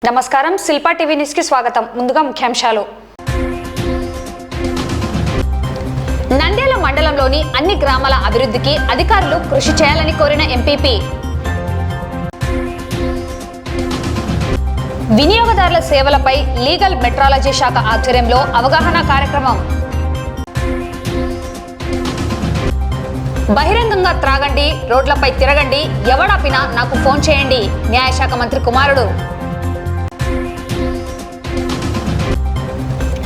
నమస్కారం, Shilpa TV news కి స్వాగతం. ముందుగా ముఖ్యాంశాలు. నంద్యాల మండలంలోని అన్ని గ్రామాల అభివృద్ధికి అధికారులు కృషి చేయాలని కోరిన ఎంపీపీ. వినియోగదారుల సేవలపై లీగల్ మెట్రాలజీ శాఖ ఆధ్వర్యంలో అవగాహన కార్యక్రమం. బహిరంగంగా త్రాగండి, రోడ్లపై తిరగండి, ఎవడాపినా నాకు ఫోన్ చేయండి. న్యాయశాఖ మంత్రి కుమారుడు.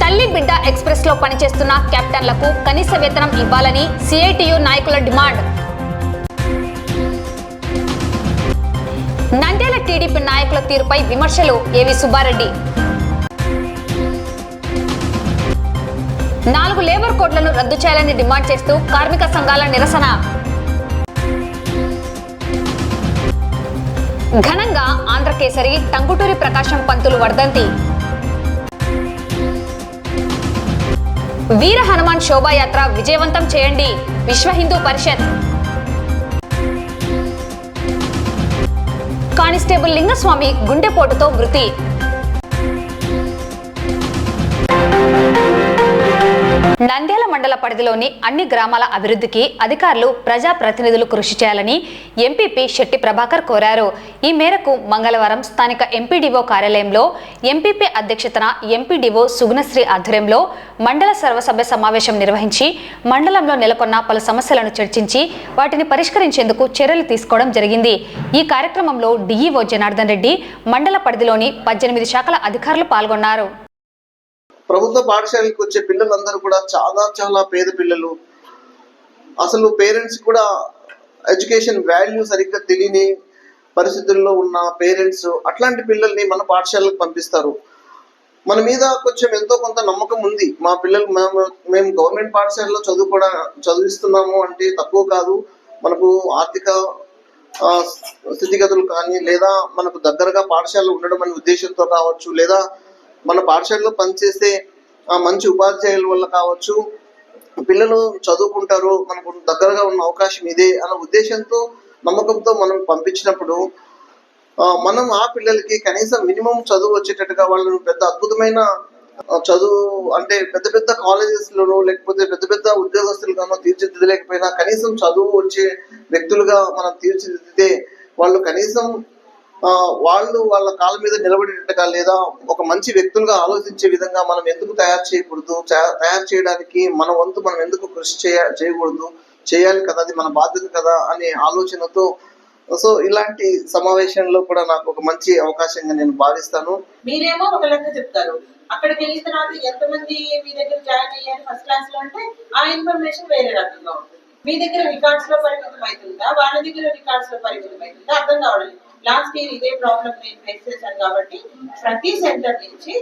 తల్లి బిడ్డ ఎక్స్ప్రెస్ లో పనిచేస్తున్న కెప్టెన్లకు కనీస వేతనం ఇవ్వాలని సిఐటియు నాయకుల డిమాండ్. నంద్యాల టీడీపీ నాయకుల తీరుపై విమర్శలు. ఏవి సుబ్బారెడ్డి. 4 లేబర్ కోడ్లను రద్దు చేయాలని డిమాండ్ చేస్తూ కార్మిక సంఘాల నిరసన. ఘనంగా ఆంధ్రకేసరి టంగుటూరి ప్రకాశం పంతులు వర్ధంతి. వీర హనుమాన్ శోభాయాత్ర విజయవంతం చేయండి, విశ్వ హిందూ పరిషత్. కానిస్టేబుల్ లింగస్వామి గుండెపోటుతో మృతి. నంద్యాల మండల పరిధిలోని అన్ని గ్రామాల అభివృద్ధికి అధికారులు ప్రజాప్రతినిధులు కృషి చేయాలని ఎంపీపీ శెట్టి ప్రభాకర్ కోరారు. ఈ మేరకు మంగళవారం స్థానిక ఎంపీడీఓ కార్యాలయంలో ఎంపీపీ అధ్యక్షతన ఎంపీడీఓ సుగుణశ్రీ ఆధ్వర్యంలో మండల సర్వసభ్య సమావేశం నిర్వహించి మండలంలో నెలకొన్న పలు సమస్యలను చర్చించి వాటిని పరిష్కరించేందుకు చర్యలు తీసుకోవడం జరిగింది. ఈ కార్యక్రమంలో డీఈఓ జనార్దన్ రెడ్డి, మండల పరిధిలోని 18 శాఖల అధికారులు పాల్గొన్నారు. ప్రభుత్వ పాఠశాలకు వచ్చే పిల్లలందరూ కూడా చాలా పేద పిల్లలు. అసలు పేరెంట్స్ కూడా ఎడ్యుకేషన్ వాల్యూ సరిగ్గా తెలియని పరిస్థితుల్లో ఉన్న పేరెంట్స్ అట్లాంటి పిల్లల్ని మన పాఠశాలకు పంపిస్తారు. మన మీద కొంచెం ఎంతో కొంత నమ్మకం ఉంది. మా పిల్లలు మేము గవర్నమెంట్ పాఠశాలలో చదివిస్తున్నాము అంటే తక్కువ కాదు. మనకు ఆర్థిక స్థితిగతులు కానీ, లేదా మనకు దగ్గరగా పాఠశాల ఉండడం అనే ఉద్దేశంతో కావచ్చు, లేదా మన పాఠశాలలో పనిచేసే మంచి ఉపాధ్యాయుల వల్ల కావచ్చు, పిల్లలు చదువుకుంటారు, మనకు దగ్గరగా ఉన్న అవకాశం ఇదే అన్న ఉద్దేశంతో, నమ్మకంతో మనం పంపించినప్పుడు మనం ఆ పిల్లలకి కనీసం మినిమం చదువు వచ్చేటట్టుగా వాళ్ళను పెద్ద అద్భుతమైన చదువు అంటే పెద్ద కాలేజెస్లోనో లేకపోతే పెద్ద ఉద్యోగస్తులుగానో తీర్చిదిద్దలేకపోయినా కనీసం చదువు వచ్చే వ్యక్తులుగా మనం తీర్చిదిద్దితే వాళ్ళు కనీసం వాళ్ళ కాళ్ళ మీద నిలబడేటట్టుగా, లేదా ఒక మంచి వ్యక్తులుగా ఆలోచించే విధంగా మనం ఎందుకు తయారు చేయకూడదు, తయారు చేయడానికి మన వంతు మనం ఎందుకు కృషి చేయకూడదు, చేయాలి కదా, అది మన బాధ్యత కదా అనే ఆలోచనతో సో ఇలాంటి సమావేశంలో కూడా నాకు ఒక మంచి అవకాశంగా నేను భావిస్తాను. మీరేమో ఒక లెక్క చెప్తారు, అక్కడికి వెళ్ళిన తర్వాత ఎంతమంది మీ దగ్గర జాయిన్ అయ్యారు ఫస్ట్ క్లాస్ లో అంటే ఆ ఇన్ఫర్మేషన్ వేరే రకంగా ఉంటుంది. మీ దగ్గర రికార్డ్స్ లో పరిమితం అవుతుందా, వాళ్ళ దగ్గర రికార్డ్స్ లో పరిమితం అవుతుందా అర్థం కావడం. లాస్ట్ ఇయర్ ఇదే ప్రాబ్లం నేను ఫేస్ చేశాను. కాబట్టి ప్రతి సెంటర్ నుంచి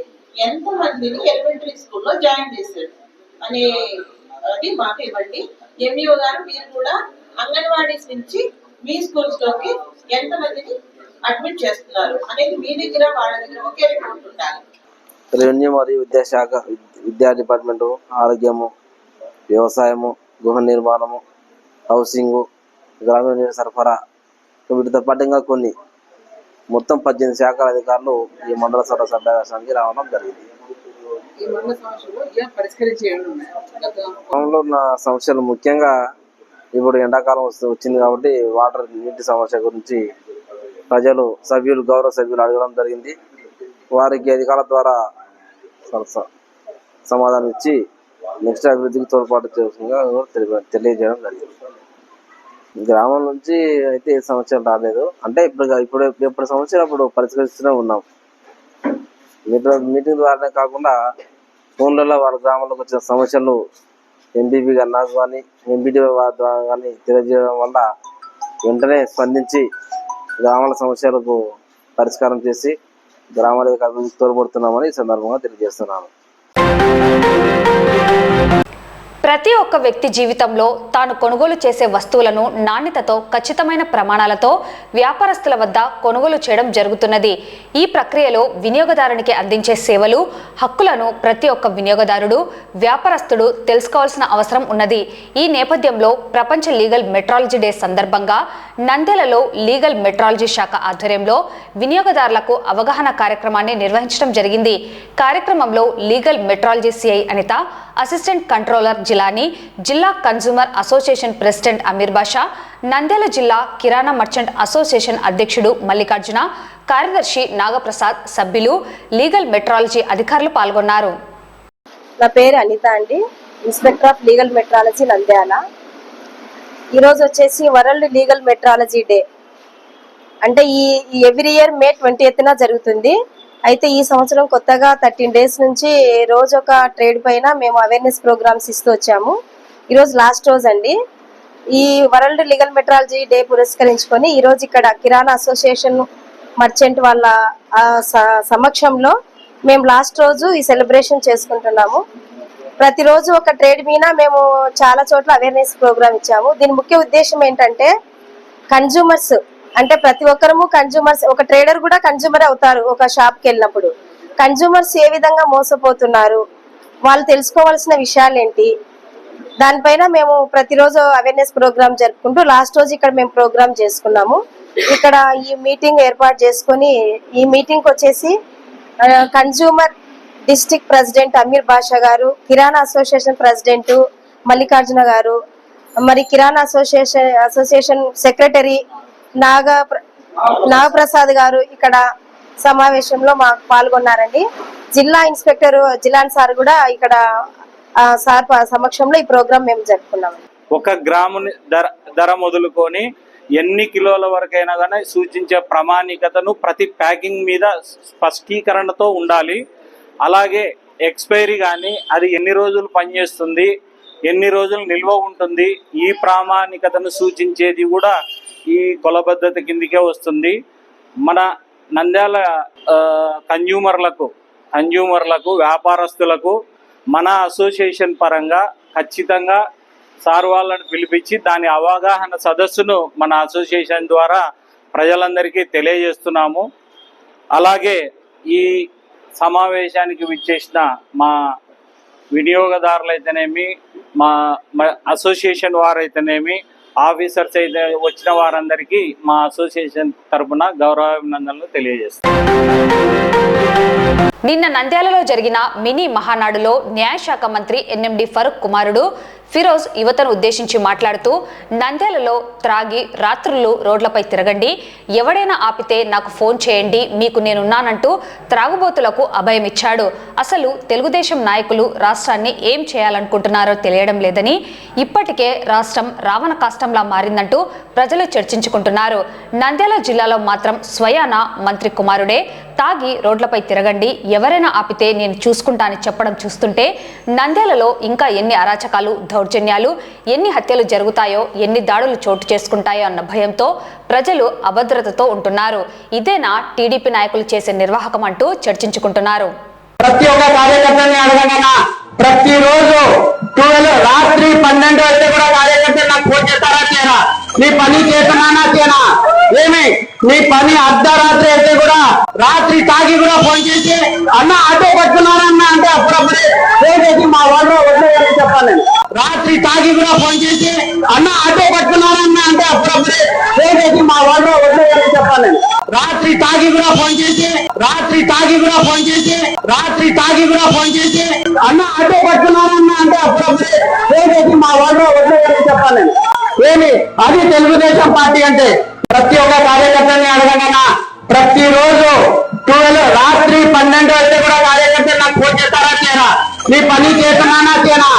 ఎంత మందిని ఎలిమెంటరీ స్కూల్లో జాయిన్ చేశారు అనే అది మాకు ఇవ్వండి. ఎంఈఓ గారు మీరు కూడా అంగన్వాడీస్ నుంచి మీ స్కూల్స్ లోకి ఎంత మందిని అడ్మిట్ చేస్తున్నారు అనేది మీ దగ్గర వాళ్ళ దగ్గర ఒకే రిపోర్ట్ ఉండాలి. రెవెన్యూ మరియు విద్యాశాఖ, విద్యా డిపార్ట్మెంటు, ఆరోగ్యము, వ్యవసాయము, గృహ నిర్మాణము, హౌసింగు, గ్రామీణ నీటి సరఫరా, వీటితో పాటు ఇంకా కొన్ని మొత్తం 18 శాఖల అధికారులు ఈ మండల సభ్యానికి రావడం జరిగింది. గ్రామంలో ఉన్న సమస్యలు ముఖ్యంగా ఇప్పుడు ఎండాకాలం వచ్చింది కాబట్టి నీటి సమస్య గురించి గౌరవ సభ్యులు అడగడం జరిగింది. వారికి అధికారుల ద్వారా సమాధానం ఇచ్చి నెక్స్ట్ అభివృద్ధికి తోడ్పాటు చేస్తుందిగా తెలియజేయడం జరిగింది. గ్రామం నుంచి అయితే ఏ సమస్యలు రాలేదు. అంటే ఇప్పుడు సమస్యలు అప్పుడు పరిష్కరిస్తూనే ఉన్నాం. మీటింగ్ ద్వారానే కాకుండా ఫోన్లలో వాళ్ళ గ్రామంలోకి వచ్చిన సమస్యలు ఎంపీపీ గారు నాకు కానీ ఎంపీడీ ద్వారా కానీ తెలియజేయడం వల్ల వెంటనే స్పందించి గ్రామాల సమస్యలకు పరిష్కారం చేసి గ్రామాలకు అభివృద్ధికి తోడ్పడుతున్నామని ఈ సందర్భంగా తెలియజేస్తున్నాను. ప్రతి ఒక్క వ్యక్తి జీవితంలో తాను కొనుగోలు చేసే వస్తువులను నాణ్యతతో ఖచ్చితమైన ప్రమాణాలతో వ్యాపారస్తుల వద్ద కొనుగోలు చేయడం జరుగుతున్నది. ఈ ప్రక్రియలో వినియోగదారునికి అందించే సేవలు, హక్కులను ప్రతి ఒక్క వినియోగదారుడు, వ్యాపారస్తుడు తెలుసుకోవాల్సిన అవసరం ఉన్నది. ఈ నేపథ్యంలో ప్రపంచ లీగల్ మెట్రాలజీ డే సందర్భంగా నంద్యాలలో లీగల్ మెట్రాలజీ శాఖ ఆధ్వర్యంలో వినియోగదారులకు అవగాహన కార్యక్రమాన్ని నిర్వహించడం జరిగింది. కార్యక్రమంలో legal metrology CI Anitha, assistant controller Jilani, జిల్లా consumer association president Ameer Basha, Nandyal జిల్లా కిరాణా మర్చెంట్ అసోసియేషన్ అధ్యక్షుడు మల్లికార్జున, కార్యదర్శి నాగప్రసాద్, సభ్యులు, లీగల్ మెట్రాలజీ అధికారులు పాల్గొన్నారు. నా పేరు అనిత అండి, inspector of legal metrology Nandyal. ఈరోజు వచ్చేసి వరల్డ్ లీగల్ మెట్రాలజీ డే. అంటే ఈ ఎవ్రీ ఇయర్ మే 20న జరుగుతుంది. అయితే ఈ సంవత్సరం కొత్తగా 13 డేస్ నుంచి రోజు ఒక ట్రేడ్ పైన మేము అవేర్నెస్ ప్రోగ్రామ్స్ ఇస్తూ వచ్చాము. ఈరోజు లాస్ట్ రోజు అండి. ఈ వరల్డ్ లీగల్ మెట్రాలజీ డే పురస్కరించుకొని ఈరోజు ఇక్కడ కిరాణా అసోసియేషన్ మర్చెంట్ వాళ్ళ సమక్షంలో మేము లాస్ట్ రోజు ఈ సెలబ్రేషన్ చేసుకుంటున్నాము. ప్రతిరోజు ఒక ట్రేడ్ మీద మేము చాలా చోట్ల అవేర్నెస్ ప్రోగ్రామ్ ఇచ్చాము. దీని ముఖ్య ఉద్దేశం ఏంటంటే కన్జ్యూమర్స్ అంటే ప్రతి ఒక్కరము కన్జ్యూమర్స్, ఒక ట్రేడర్ కూడా కన్జ్యూమర్ అవుతారు. ఒక షాప్కి వెళ్ళినప్పుడు కన్జ్యూమర్స్ ఏ విధంగా మోసపోతున్నారు, వాళ్ళు తెలుసుకోవాల్సిన విషయాలు ఏంటి, దానిపైన మేము ప్రతిరోజు అవేర్నెస్ ప్రోగ్రామ్ జరుపుకుంటూ లాస్ట్ రోజు ఇక్కడ మేము ప్రోగ్రామ్ చేసుకున్నాము. ఇక్కడ ఈ మీటింగ్ ఏర్పాటు చేసుకొని ఈ మీటింగ్ వచ్చేసి కన్జ్యూమర్ డిస్ట్రిక్ట్ ప్రెసిడెంట్ అమీర్ బాషా గారు, కిరాణా అసోసియేషన్ ప్రెసిడెంట్ మల్లికార్జున గారు, మరి కిరాణా అసోసియేషన్ సెక్రటరీ నాగప్రసాద్ గారు ఇక్కడ సమావేశంలో మాకు పాల్గొన్నారండి. జిల్లా ఇన్స్పెక్టర్ జిలాన్ సార్ కూడా ఇక్కడ సార్ సమక్షంలో ఈ ప్రోగ్రామ్ మేము జరుపుకున్నాము. 1 గ్రాము ధర మొదలుకొని ఎన్ని కిలోల వరకైనా కానీ సూచించే ప్రామాణికతను ప్రతి ప్యాకింగ్ మీద స్పష్టీకరణతో ఉండాలి. అలాగే ఎక్స్పైరీ కానీ అది ఎన్ని రోజులు పనిచేస్తుంది, ఎన్ని రోజులు నిల్వ ఉంటుంది, ఈ ప్రామాణికతను సూచించేది కూడా ఈ కొలబద్ధత కిందికే వస్తుంది. మన నంద్యాల కన్జ్యూమర్లకు వ్యాపారస్తులకు మన అసోసియేషన్ పరంగా ఖచ్చితంగా సార్ వాళ్ళని పిలిపించి దాని అవగాహన సదస్సును మన అసోసియేషన్ ద్వారా ప్రజలందరికీ తెలియజేస్తున్నాము. అలాగే ఈ సమావేశానికి విచ్చేసిన మా వినియోగదారులైతేనేమి, మా అసోసియేషన్ వారైతేనేమి, ఆఫీసర్స్ అయితే వచ్చిన వారందరికీ మా అసోసియేషన్ తరఫున గౌరవాభినందనలు తెలియజేస్తాం. నిన్న నంద్యాలలో జరిగిన మినీ మహానాడులో న్యాయశాఖ మంత్రి ఎన్ఎండి ఫరూక్ కుమారుడు ఫిరోజ్ యువతను ఉద్దేశించి మాట్లాడుతూ, నంద్యాలలో త్రాగి రాత్రులు రోడ్లపై తిరగండి, ఎవడైనా ఆపితే నాకు ఫోన్ చేయండి, మీకు నేనున్నానంటూ త్రాగుబోతులకు అభయం ఇచ్చాడు. అసలు తెలుగుదేశం నాయకులు రాష్ట్రాన్ని ఏం చేయాలనుకుంటున్నారో తెలియడం లేదని, ఇప్పటికే రాష్ట్రం రావణ కాష్టంలా మారిందంటూ ప్రజలు చర్చించుకుంటున్నారు. నంద్యాల జిల్లాలో మాత్రం స్వయాన మంత్రి కుమారుడే తాగి రోడ్లపై తిరగండి, ఎవరైనా ఆపితే నేను చూసుకుంటానని చెప్పడం చూస్తుంటే నంద్యాలలో ఇంకా ఎన్ని అరాచకాలు, దౌర్జన్యాలు, ఎన్ని హత్యలు జరుగుతాయో, ఎన్ని దాడులు చోటు చేసుకుంటాయో అన్న భయంతో ప్రజలు అభద్రతతో ఉంటున్నారు. ఇదేనా టీడీపీ నాయకులు చేసే నిర్వాహకం అంటూ చర్చించుకుంటున్నారు. ప్రతి ఒక్క కార్యకర్తని అడగనా, ప్రతిరోజు 12 రాత్రి 12 అయితే కూడా కార్యకర్తలు నాకు ఫోన్ చేస్తారా చేయరా, నీ పని చేస్తున్నానా చేయనా, ఏమి నీ పని అర్ధరాత్రి అయితే కూడా రాత్రి తాగి కూడా ఫోన్ చేసి అన్న ఆటో పట్టుకున్నారన్న అంటే అప్పుడప్పుడే లేదేది మా వాళ్ళు వదిలేదని చెప్పాలి. రాత్రి తాగి కూడా ఫోన్ చేసి అన్న ఆటో పట్టుకున్నారన్న అంటే అప్పుడప్పుడే లేదేది మా వాళ్ళు వదిలేదని చెప్పాలి. రాత్రి తాగి కూడా ఫోన్ చేసి అన్న ఆటో పట్టుకున్నారన్న అంటే అప్పుడప్పుడే లేదేది మా వాళ్ళు వదిలేదని చెప్పాలి. ఏమి అది తెలుగుదేశం పార్టీ అంటే. ప్రతి ఒక్క కార్యకర్తని అడగనా, ప్రతిరోజు 12 రాత్రి 12 అయితే కూడా కార్యకర్తలు నాకు ఫోన్ చేస్తారా చేయరా, నీ పని చేస్తున్నానా చేయనా,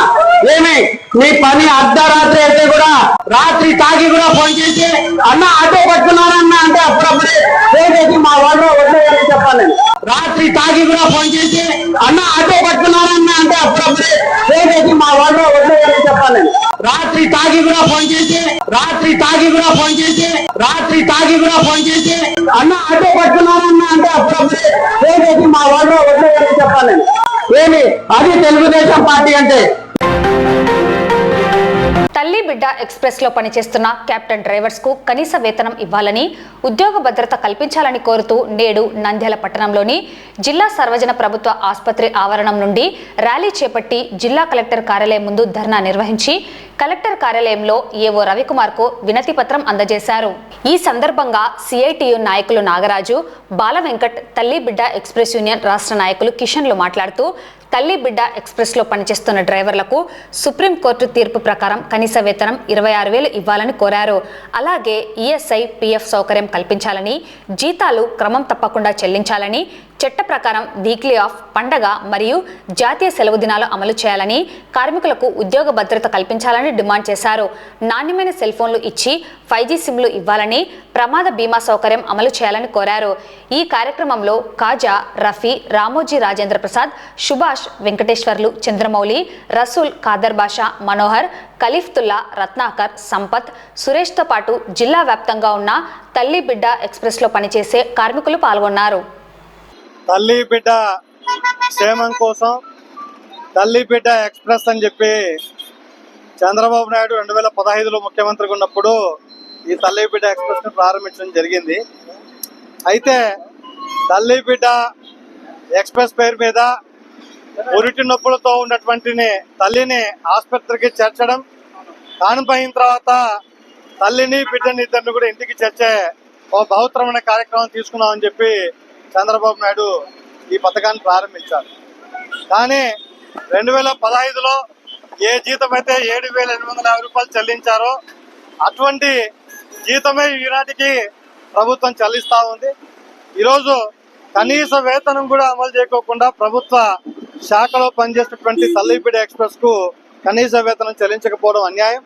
ఏమి నీ పని అర్ధరాత్రి అయితే కూడా రాత్రి తాగి కూడా ఫోన్ చేసి అన్న ఆటో పట్టుకున్నారన్న అంటే అప్పుడప్పుడే లేదేది మా వాళ్ళు వదిలేదని చెప్పాలి. రాత్రి తాగి కూడా ఫోన్ చేసి అన్న ఆటో పట్టుకున్నారన్న అంటే అప్పుడప్పుడే లేదేది మా వాళ్ళు వదిలేదని చెప్పాలి. రాత్రి తాగి కూడా ఫోన్ చేసి అన్న ఆటో పట్టుకున్నారన్న అంటే అప్పుడప్పుడే లేదేది మా వాళ్ళు వదిలేదని చెప్పాలి. ఏమి అది తెలుగుదేశం పార్టీ అంటే. తల్లి బిడ్డ ఎక్స్ప్రెస్ లో పనిచేస్తున్న కెప్టెన్ డ్రైవర్స్ కు కనీస వేతనం ఇవ్వాలని, ఉద్యోగ భద్రత కల్పించాలని కోరుతూ నేడు నంద్యాల పట్టణంలోని జిల్లా సర్వజన ప్రభుత్వ ఆసుపత్రి ఆవరణం నుండి ర్యాలీ చేపట్టి జిల్లా కలెక్టర్ కార్యాలయం ముందు ధర్నా నిర్వహించి కలెక్టర్ కార్యాలయంలో ఏవో రవికుమార్ కు వినతి పత్రం అందజేశారు. ఈ సందర్భంగా సిఐటియు నాయకులు నాగరాజు, బాల వెంకట్, తల్లి బిడ్డ ఎక్స్ప్రెస్ యూనియన్ రాష్ట్ర నాయకులు కిషన్లు మాట్లాడుతూ తల్లి బిడ్డ ఎక్స్ప్రెస్ లో పనిచేస్తున్న డ్రైవర్లకు సుప్రీంకోర్టు తీర్పు ప్రకారం కనీస వేతనం 26,000 ఇవ్వాలని కోరారు. అలాగే ఈఎస్ఐ, పిఎఫ్ సౌకర్యం కల్పించాలని, జీతాలు క్రమం తప్పకుండా చెల్లించాలని, చట్ట ప్రకారం వీక్లీ ఆఫ్, పండగ మరియు జాతీయ సెలవు దినాలు అమలు చేయాలని, కార్మికులకు ఉద్యోగ భద్రత కల్పించాలని డిమాండ్ చేశారు. నాణ్యమైన సెల్ ఫోన్లు ఇచ్చి 5G సిమ్లు ఇవ్వాలని, ప్రమాద బీమా సౌకర్యం అమలు చేయాలని కోరారు. ఈ కార్యక్రమంలో కాజా, రఫీ, రామోజీ రాజేంద్ర ప్రసాద్, సుభాష్, వెంకటేశ్వర్లు, చంద్రమౌళి, రసూల్, ఖాదర్ బాషా, మనోహర్, ఖలీఫ్తుల్లా, రత్నాకర్, సంపత్, సురేష్తో పాటు జిల్లా వ్యాప్తంగా ఉన్న తల్లి బిడ్డ ఎక్స్ప్రెస్ లో పనిచేసే కార్మికులు పాల్గొన్నారు. తల్లి బిడ్డ క్షేమం కోసం తల్లి బిడ్డ ఎక్స్ప్రెస్ అని చెప్పి చంద్రబాబు నాయుడు 2015లో ముఖ్యమంత్రిగా ఉన్నప్పుడు ఈ తల్లి బిడ్డ ఎక్స్ప్రెస్ను ప్రారంభించడం జరిగింది. అయితే తల్లి బిడ్డ ఎక్స్ప్రెస్ పేరు మీద ఉరిటి నొప్పులతో ఉన్నటువంటి తల్లిని ఆసుపత్రికి చేర్చడం, కానుపైన తర్వాత తల్లిని బిడ్డని ఇద్దరిని కూడా ఇంటికి చేర్చే ఒక బహుత్తరమైన కార్యక్రమం తీసుకున్నామని చెప్పి చంద్రబాబు నాయుడు ఈ పథకాన్ని ప్రారంభించారు. కానీ 2015లో ఏ జీతం అయితే 7,850 రూపాయలు చెల్లించారో అటువంటి జీతమే ఈనాటికి ప్రభుత్వం చెల్లిస్తూ ఉంది. ఈరోజు కనీస వేతనం కూడా అమలు చేయకోకుండా ప్రభుత్వ శాఖలో పనిచేసేటువంటి తల్లి బిడ్డ ఎక్స్ప్రెస్ కు కనీస వేతనం చెల్లించకపోవడం అన్యాయం.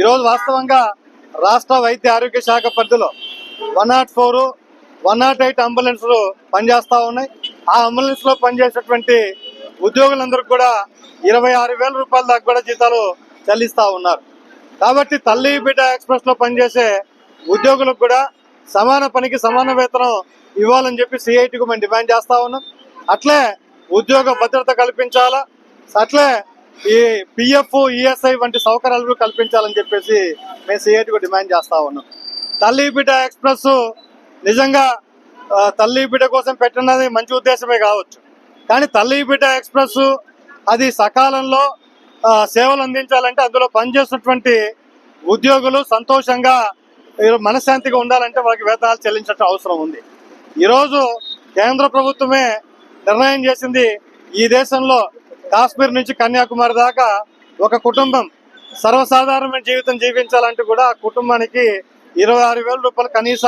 ఈరోజు వాస్తవంగా రాష్ట్ర వైద్య ఆరోగ్య శాఖ పరిధిలో 104, 108 అంబులెన్స్లు పనిచేస్తూ ఉన్నాయి. ఆ అంబులెన్స్ లో పనిచేసేటువంటి ఉద్యోగులందరికీ కూడా 26,000 రూపాయల దాకా కూడా జీతాలు చెల్లిస్తూ ఉన్నారు. కాబట్టి తల్లి బిడ్డ ఎక్స్ప్రెస్ లో పనిచేసే ఉద్యోగులకు కూడా సమాన పనికి సమాన వేతనం ఇవ్వాలని చెప్పి సిఐటికి మేము డిమాండ్ చేస్తా ఉన్నాం. అట్లే ఉద్యోగ భద్రత కల్పించాలా, అట్లే ఈ పిఎఫ్, ఈఎస్ఐ వంటి సౌకర్యాలు కల్పించాలని చెప్పేసి మేము సిఐటికి డిమాండ్ చేస్తా ఉన్నాం. తల్లి బిడ్డ ఎక్స్ప్రెస్ నిజంగా తల్లి బిడ్డ కోసం పెట్టినది మంచి ఉద్దేశమే కావచ్చు, కానీ తల్లి బిడ్డ ఎక్స్ప్రెస్ అది సకాలంలో సేవలు అందించాలంటే అందులో పనిచేస్తున్నటువంటి ఉద్యోగులు సంతోషంగా మనశ్శాంతిగా ఉండాలంటే వాళ్ళకి వేతనాలు చెల్లించడం అవసరం ఉంది. ఈరోజు కేంద్ర ప్రభుత్వమే నిర్ణయం చేసింది, ఈ దేశంలో కాశ్మీర్ నుంచి కన్యాకుమారి దాకా ఒక కుటుంబం సర్వసాధారణమైన జీవితం జీవించాలంటే కూడా ఆ కుటుంబానికి 26,000 రూపాయలు కనీస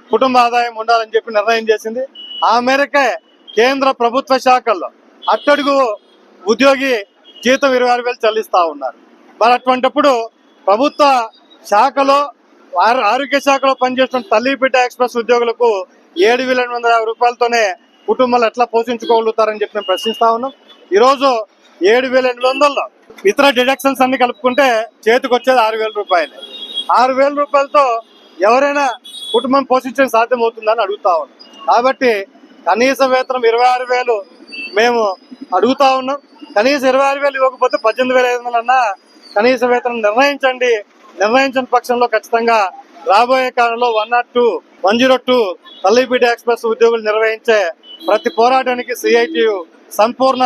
కుటుంబ ఆదాయం ఉండాలని చెప్పి నిర్ణయం చేసింది. ఆ మేరకే కేంద్ర ప్రభుత్వ శాఖల్లో అట్టడుగు ఉద్యోగి జీతం 26,000 చెల్లిస్తూ ఉన్నారు. మరి అటువంటిప్పుడు ప్రభుత్వ శాఖలో ఆరోగ్య శాఖలో పనిచేస్తున్న తల్లి బిడ్డ ఎక్స్ప్రెస్ ఉద్యోగులకు 7,850 రూపాయలతోనే కుటుంబాలు ఎట్లా పోషించుకోగలుగుతారని చెప్పి మేము ప్రశ్నిస్తా ఉన్నాం. ఈరోజు 7,800లో ఇతర డిడక్షన్స్ అన్ని కలుపుకుంటే చేతికి వచ్చేది 6,000 రూపాయలు. 6,000 రూపాయలతో ఎవరైనా కుటుంబం పోషించడం సాధ్యమవుతుందని అడుగుతా ఉన్నాం. కాబట్టి కనీస వేతనం 26,000 మేము అడుగుతా ఉన్నాం. కనీస 26,000 ఇవ్వకపోతే 18,500 అన్నా కనీస వేతనం నిర్ణయించండి. నిర్ణయించిన పక్షంలో ఖచ్చితంగా రాబోయే కాలంలో 102 తల్లి బిడ్డ ఎక్స్ప్రెస్ ఉద్యోగులు నిర్వహించే ప్రతి పోరాటానికి సిఐటియు సంపూర్ణ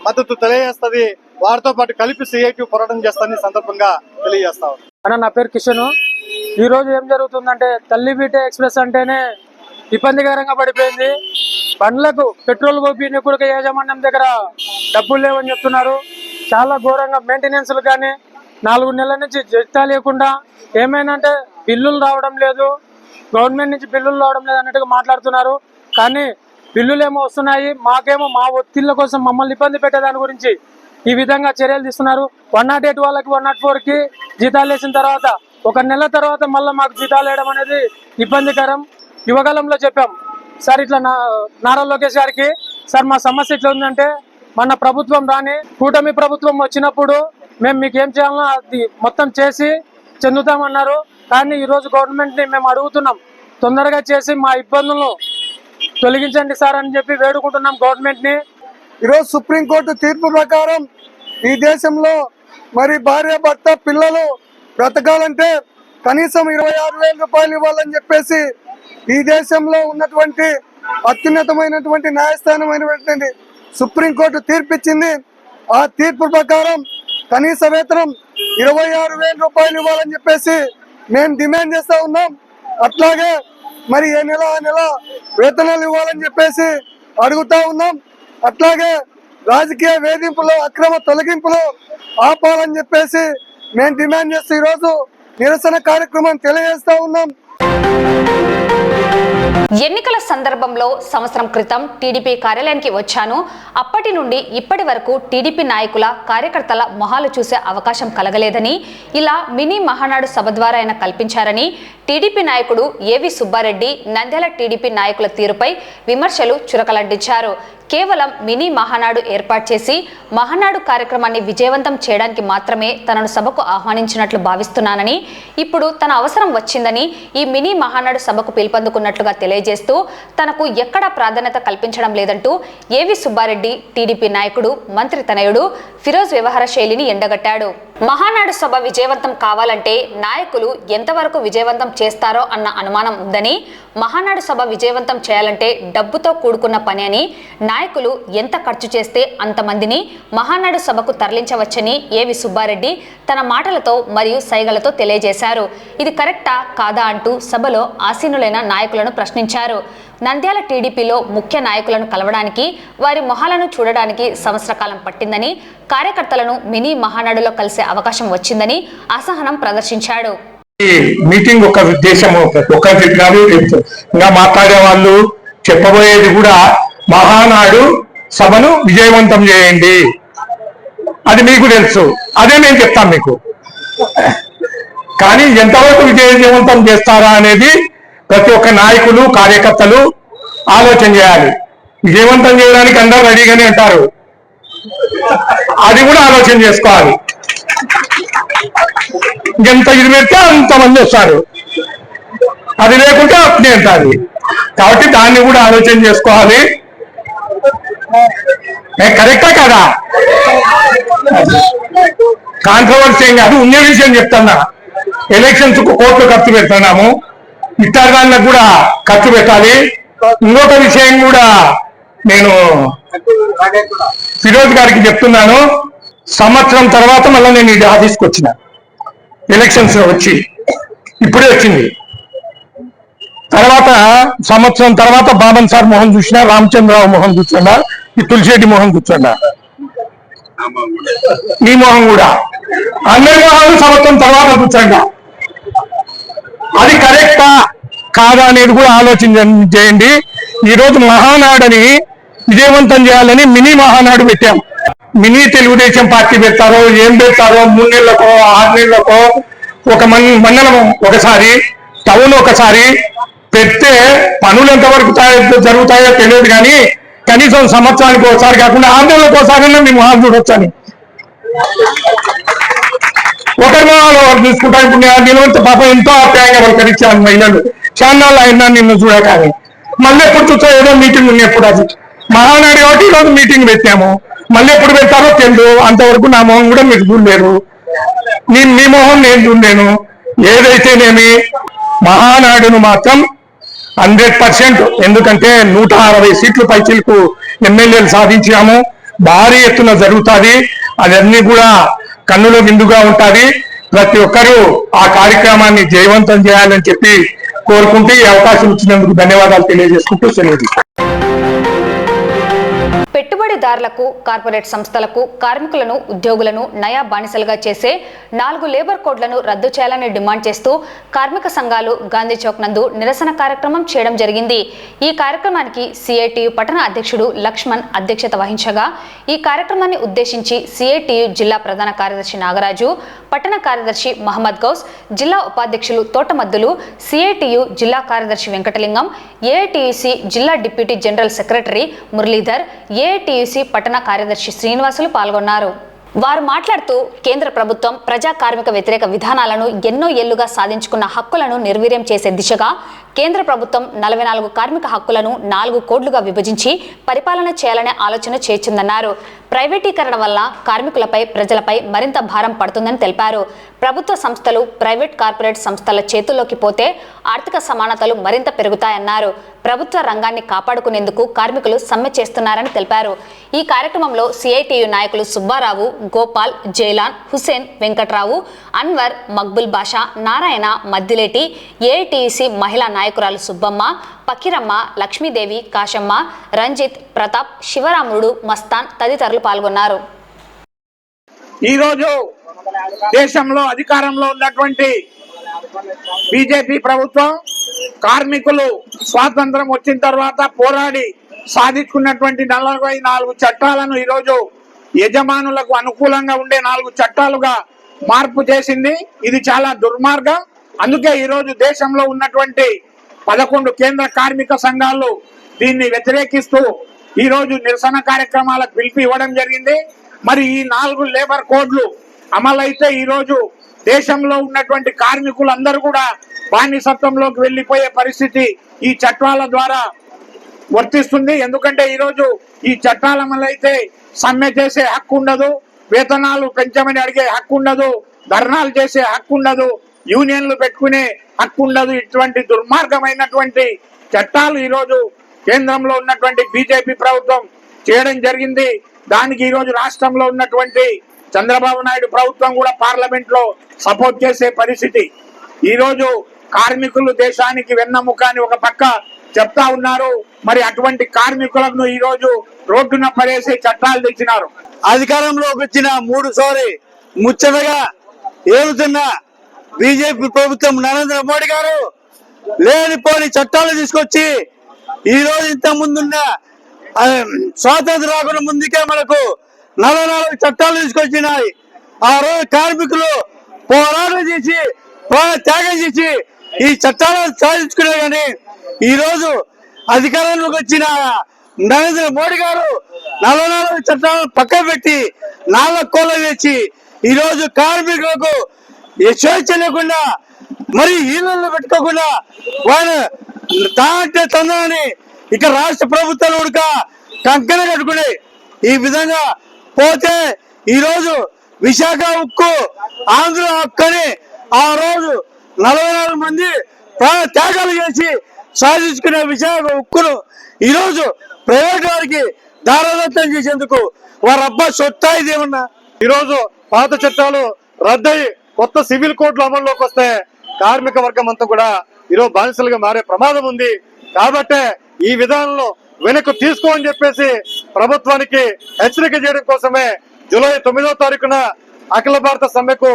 మద్దతు తెలియజేస్తుంది. వారితో పాటు కలిపి సిఐటియు పోరాటం చేస్తారని సందర్భంగా తెలియజేస్తా ఉన్నాం. అన్న, నా పేరు కిషన్. ఈ రోజు ఏం జరుగుతుందంటే తల్లి బిడ్డ ఎక్స్ప్రెస్ అంటేనే ఇబ్బందికరంగా పడిపోయింది. బండ్లకు పెట్రోల్ పోపి నిపుణుల యాజమాన్యం దగ్గర డబ్బులు లేవని చెప్తున్నారు. చాలా ఘోరంగా మెయింటెనెన్స్లు కానీ 4 నెలల నుంచి జీతాలు లేకుండా ఏమైనా బిల్లులు రావడం లేదు, గవర్నమెంట్ నుంచి బిల్లులు రావడం లేదు అన్నట్టుగా మాట్లాడుతున్నారు. కానీ బిల్లులు ఏమో వస్తున్నాయి, మాకేమో మా ఒత్తిళ్ల కోసం మమ్మల్ని ఇబ్బంది పెట్టేదాని గురించి ఈ విధంగా చర్యలు తీసుకున్నారు. 108 వాళ్ళకి 104కి జీతాలు వేసిన తర్వాత 1 నెల తర్వాత మళ్ళీ మాకు జీతాలు వేయడం అనేది ఇబ్బందికరం. యువకాలంలో చెప్పాం సార్ ఇట్లా నారా లోకేష్ గారికి, సార్ మా సమస్య ఇట్లా ఉందంటే మన ప్రభుత్వం రాని కూటమి ప్రభుత్వం వచ్చినప్పుడు మేము మీకు ఏం చేయాలనో అది మొత్తం చేసి చెందుతామన్నారు. కానీ ఈరోజు గవర్నమెంట్ని మేము అడుగుతున్నాం, తొందరగా చేసి మా ఇబ్బందులను తొలగించండి సార్ అని చెప్పి వేడుకుంటున్నాం గవర్నమెంట్ని. ఈరోజు సుప్రీంకోర్టు తీర్పు ప్రకారం ఈ దేశంలో మరి భార్య భర్త పిల్లలు బ్రతకాలంటే కనీసం 26,000 రూపాయలు ఇవ్వాలని చెప్పేసి ఈ దేశంలో ఉన్నటువంటి అత్యున్నతమైనటువంటి న్యాయస్థానమైనటువంటి సుప్రీంకోర్టు తీర్పిచ్చింది. ఆ తీర్పు ప్రకారం కనీస వేతనం 26,000 రూపాయలు ఇవ్వాలని చెప్పేసి మేము డిమాండ్ చేస్తా ఉన్నాం. అట్లాగే మరి ఏ నెల ఆ నెల వేతనాలు ఇవ్వాలని చెప్పేసి అడుగుతా ఉన్నాం. అట్లాగే రాజకీయ వేధింపులు, అక్రమ తొలగింపులు ఆపాలని చెప్పేసి మేము డిమాండ్ చేస్తూ ఈరోజు నిరసన కార్యక్రమం తెలియజేస్తా ఉన్నాం. ఎన్నికల సందర్భంలో సంవత్సరం క్రితం టీడీపీ కార్యాలయానికి వచ్చాను. అప్పటి నుండి ఇప్పటి వరకు టీడీపీ నాయకుల కార్యకర్తల మొహాలు చూసే అవకాశం కలగలేదని, ఇలా మినీ మహానాడు సభ ద్వారా ఆయన కల్పించారని టీడీపీ నాయకుడు ఏవి సుబ్బారెడ్డి నంద్యాల టీడీపీ నాయకుల తీరుపై విమర్శలు చురకలంటించారు. కేవలం మినీ మహానాడు ఏర్పాటు చేసి మహానాడు కార్యక్రమాన్ని విజయవంతం చేయడానికి మాత్రమే తనను సభకు ఆహ్వానించినట్లు భావిస్తున్నానని, ఇప్పుడు తన అవసరం వచ్చిందని ఈ మినీ మహానాడు సభకు పిలుపొందుకున్నట్లుగా తెలియజేస్తూ తనకు ఎక్కడా ప్రాధాన్యత కల్పించడం లేదంటూ ఏవి సుబ్బారెడ్డి టీడీపీ నాయకుడు మంత్రి తనయుడు ఫిరోజ్ వ్యవహార శైలిని ఎండగట్టాడు. మహానాడు సభ విజయవంతం కావాలంటే నాయకులు ఎంతవరకు విజయవంతం చేస్తారో అన్న అనుమానం ఉందని, మహానాడు సభ విజయవంతం చేయాలంటే డబ్బుతో కూడుకున్న పని అని, నాయకులు ఎంత ఖర్చు చేస్తే అంతమందిని మహానాడు సభకు తరలించవచ్చని ఏవి సుబ్బారెడ్డి తన మాటలతో మరియు సైగలతో తెలియజేశారు. ఇది కరెక్టా కాదా అంటూ సభలో ఆసీనులైన నాయకులను ప్రశ్నించారు. నంద్యాల టీడీపీలో ముఖ్య నాయకులను కలవడానికి, వారి మొహాలను చూడడానికి సంవత్సర కాలం పట్టిందని, కార్యకర్తలను మినీ మహానాడులో కలిసే అవకాశం వచ్చిందని అసహనం ప్రదర్శించాడు. మీటింగ్ ఒక ఉద్దేశము, ఒకటి కాదు, ఇంకా మాట్లాడే వాళ్ళు చెప్పబోయేది కూడా మహానాడు సభను విజయవంతం చేయండి, అది మీకు తెలుసు, అదే నేను చెప్తాను మీకు. కానీ ఎంతవరకు విజయవంతం చేస్తారా అనేది ప్రతి ఒక్క నాయకులు, కార్యకర్తలు ఆలోచన చేయాలి. విజయవంతం చేయడానికి అందరూ రెడీగానే అంటారు, అది కూడా ఆలోచన చేసుకోవాలి. ఎంత ఇది పెడితే అంతమంది వస్తారు, అది లేకుంటే అప్పుడే అంటారు. కాబట్టి దాన్ని కూడా ఆలోచన చేసుకోవాలి. కరెక్టా కదా? కాంట్రవర్సీ ఏం కాదు, ఉన్న విషయం చెప్తున్నా. ఎలక్షన్స్ కు కోట్లు ఖర్చు పెడుతున్నాము, ఇతరులకు కూడా ఖర్చు పెట్టాలి. ఇంకొక విషయం కూడా నేను ఫిరోజ్ గారికి చెప్తున్నాను. సంవత్సరం తర్వాత మళ్ళీ నేను ఇది ఆఫీస్కి వచ్చిన, ఎలక్షన్స్ వచ్చి ఇప్పుడే వచ్చింది. తర్వాత సంవత్సరం తర్వాత బాబన్ సార్ మోహన్ చూసిన, రామచంద్రరావు మోహన్ కూర్చున్నా, ఈ తులసిరెడ్డి మోహన్ కూర్చున్నా, మీ మోహన్ కూడా, అందరి మోహన్ సంవత్సరం తర్వాత కూర్చోండి. అది కరెక్టా కాదా అనేది కూడా ఆలోచన చేయండి. ఈరోజు మహానాడుని విజయవంతం చేయాలని మినీ మహానాడు పెట్టాం. మినీ తెలుగుదేశం పార్టీ పెడతారో ఏం పెడతారో, 3 నెలలకో 6 నెలలకో, ఒక మండలం ఒకసారి, టౌన్ ఒకసారి పెడితే పనులు ఎంతవరకు జరుగుతాయో తెలియదు. కానీ కనీసం సంవత్సరానికి ఒకసారి కాకుండా 6 నెలలకు ఒకసారి మేము మొహాలు చూడొచ్చని, ఒకరి మొహాలు ఒకరు చూసుకుంటా. ఇప్పుడు నిలవంత పాప ఎంతో ఆప్యాయంగా పలకరించాను మహిళలు, చాన్నాళ్ళు అయినా నిన్ను చూడగానే. మళ్ళీ ఎప్పుడు చూస్తా, ఏదో మీటింగ్ ఉంది ఎప్పుడు, అది మహానాడు కాబట్టి ఈరోజు మీటింగ్ పెట్టాము. మళ్ళీ ఎప్పుడు పెడతారో తెలియదు. అంతవరకు నా మొహం కూడా మీరు చూడలేరు, మీ మొహం నేను చూడలేను. ఏదైతేనేమి మహానాడును మాత్రం 100%, ఎందుకంటే 160 సీట్లు పైచీలకు ఎమ్మెల్యేలు సాధించాము. భారీ ఎత్తున జరుగుతుంది. అదన్నీ కూడా కన్నుల విందుగా ఉంటుంది. ప్రతి ఒక్కరూ ఆ కార్యక్రమాన్ని జయవంతం చేయాలని చెప్పి కోరుకుంటూ ఈ అవకాశం ఇచ్చినందుకు ధన్యవాదాలు తెలియజేసుకుంటూ సెలవు. పెట్టుబడిదారులకు, కార్పొరేట్ సంస్థలకు కార్మికులను, ఉద్యోగులను నయా బానిసలుగా చేసే 4 లేబర్ కోడ్లను రద్దు చేయాలని డిమాండ్ చేస్తూ కార్మిక సంఘాలు గాంధీ చౌక్ నందు నిరసన కార్యక్రమం చేయడం జరిగింది. ఈ కార్యక్రమానికి సిఐటియు పట్టణ అధ్యక్షుడు లక్ష్మణ్ అధ్యక్షత వహించగా, ఈ కార్యక్రమాన్ని ఉద్దేశించి సిఐటియు జిల్లా ప్రధాన కార్యదర్శి నాగరాజు, పట్టణ కార్యదర్శి మహమ్మద్ గౌస్, జిల్లా ఉపాధ్యక్షులు తోటమద్దులు, సిఐటియు జిల్లా కార్యదర్శి వెంకటలింగం, ఏఐటియుసి జిల్లా deputy general secretary Muralidhar, AITUC పట్టణ కార్యదర్శి శ్రీనివాసులు పాల్గొన్నారు. వారు మాట్లాడుతూ కేంద్ర ప్రభుత్వం ప్రజా కార్మిక వ్యతిరేక విధానాలను ఎన్నో ఏళ్లుగా సాధించుకున్న హక్కులను నిర్వీర్యం చేసే దిశగా కేంద్ర ప్రభుత్వం 44 కార్మిక హక్కులను 4 కోడ్లుగా విభజించి పరిపాలన చేయాలనే ఆలోచన చేర్చిందన్నారు. ప్రైవేటీకరణ వల్ల కార్మికులపై ప్రజలపై మరింత భారం పడుతుందని తెలిపారు. ప్రభుత్వ సంస్థలు ప్రైవేట్ కార్పొరేట్ సంస్థల చేతుల్లోకి పోతే ఆర్థిక సమానతలు మరింత పెరుగుతాయన్నారు. ప్రభుత్వ రంగాన్ని కాపాడుకునేందుకు కార్మికులు సమ్మె చేస్తున్నారని తెలిపారు. ఈ కార్యక్రమంలో సిఐటియు నాయకులు సుబ్బారావు, గోపాల్, జైలాన్, హుసేన్, వెంకట్రావు, అన్వర్, మక్బుల్ బాషా, నారాయణ, మద్దిలేటి, ఏఐటియుసి మహిళా నాయకురాలు సుబ్బమ్మ, పకిరమ్మ, లక్ష్మీదేవి, కాశమ్మ, రంజిత్, ప్రతాప్, శివరాముడు, మస్తాన్ తదితరులు పాల్గొన్నారు. ఈరోజు దేశంలో అధికారంలో ఉన్నటువంటి బీజేపీ ప్రభుత్వం కార్మికులు స్వాతంత్రం వచ్చిన తర్వాత పోరాడి సాధించుకున్నటువంటి 44 చట్టాలను ఈరోజు యజమానులకు అనుకూలంగా ఉండే 4 చట్టాలుగా మార్పు చేసింది. ఇది చాలా దుర్మార్గం. అందుకే ఈరోజు దేశంలో ఉన్నటువంటి 11 కేంద్ర కార్మిక సంఘాలు దీన్ని వ్యతిరేకిస్తూ ఈరోజు నిరసన కార్యక్రమాలకు పిలిపి ఇవ్వడం జరిగింది. మరి ఈ 4 లేబర్ కోడ్లు అమలైతే ఈరోజు దేశంలో ఉన్నటువంటి కార్మికులందరూ కూడా బానిసత్వంలోకి వెళ్లిపోయే పరిస్థితి ఈ చట్టాల ద్వారా వర్తిస్తుంది. ఎందుకంటే ఈరోజు ఈ చట్టాల అమలైతే సమ్మె చేసే హక్కు ఉండదు, వేతనాలు పెంచమని అడిగే హక్కు ఉండదు, ధర్నాలు చేసే హక్కు ఉండదు, యూనియన్లు పెట్టుకునే హక్కు ఉండదు. ఇటువంటి దుర్మార్గమైనటువంటి చట్టాలు ఈరోజు కేంద్రంలో ఉన్నటువంటి బీజేపీ ప్రభుత్వం చేయడం జరిగింది. దానికి ఈరోజు రాష్ట్రంలో ఉన్నటువంటి చంద్రబాబు నాయుడు ప్రభుత్వం కూడా పార్లమెంట్ లో సపోర్ట్ చేసే పరిస్థితి. ఈరోజు కార్మికులు దేశానికి వెన్నెముక అని ఒక పక్క చెప్తా ఉన్నారు. మరి అటువంటి కార్మికులను ఈ రోజు రోడ్డున పడేసే చట్టాలు తెచ్చినారు. అధికారంలోకి వచ్చిన 3 సారి ముచ్చటగా ఏలుతున్న బీజేపీ ప్రభుత్వం నరేంద్ర మోడీ గారు లేనిపోని చట్టాలు తీసుకొచ్చి ఈ రోజు ఇంత ముందున్న స్వాతంత్రం రాకుండా ముందుకే మనకు 44 చట్టాలు తీసుకొచ్చినాయి. ఆ రోజు కార్మికులు పోరాటం చేసి త్యాగం చేసి ఈ చట్టాలను సాధించుకునే కానీ ఈ రోజు అధికారంలోకి వచ్చిన నరేంద్ర మోడీ గారు 44 చట్టాలను పక్క పెట్టి 4 కోళ్ళు వేసి ఈ రోజు కార్మికులకు స్వేచ్ఛ లేకుండా మరి ఈళ్ళల్లో పెట్టుకోకుండా వాళ్ళు తాంటే తందని ఇక రాష్ట్ర ప్రభుత్వాలు ఉడక కంకణ కట్టుకుని ఈ విధంగా పోతే ఈ రోజు విశాఖ ఉక్కు ఆంధ్ర హక్కని ఆ రోజు 44 మంది త్యాగాలు చేసి సాధించుకునే విశాఖ ఉక్కును ఈ రోజు ప్రైవేట్ వారికి దారాదత్తం చేసేందుకు వారి అబ్బా సొత్తా ఇదేమన్నా. ఈ రోజు పాత చట్టాలు రద్దయి కొత్త సివిల్ కోడ్లు అమల్లోకి వస్తే కార్మిక వర్గం అంతా కూడా ఈరోజు బానిసలుగా మారే ప్రమాదం ఉంది. కాబట్టే ఈ విధానంలో వెనక్కు తీసుకోని చెప్పేసి ప్రభుత్వానికి హెచ్చరిక చేయడం కోసమే జూలై 9వ తారీఖున అఖిల భారత సమ్మెకు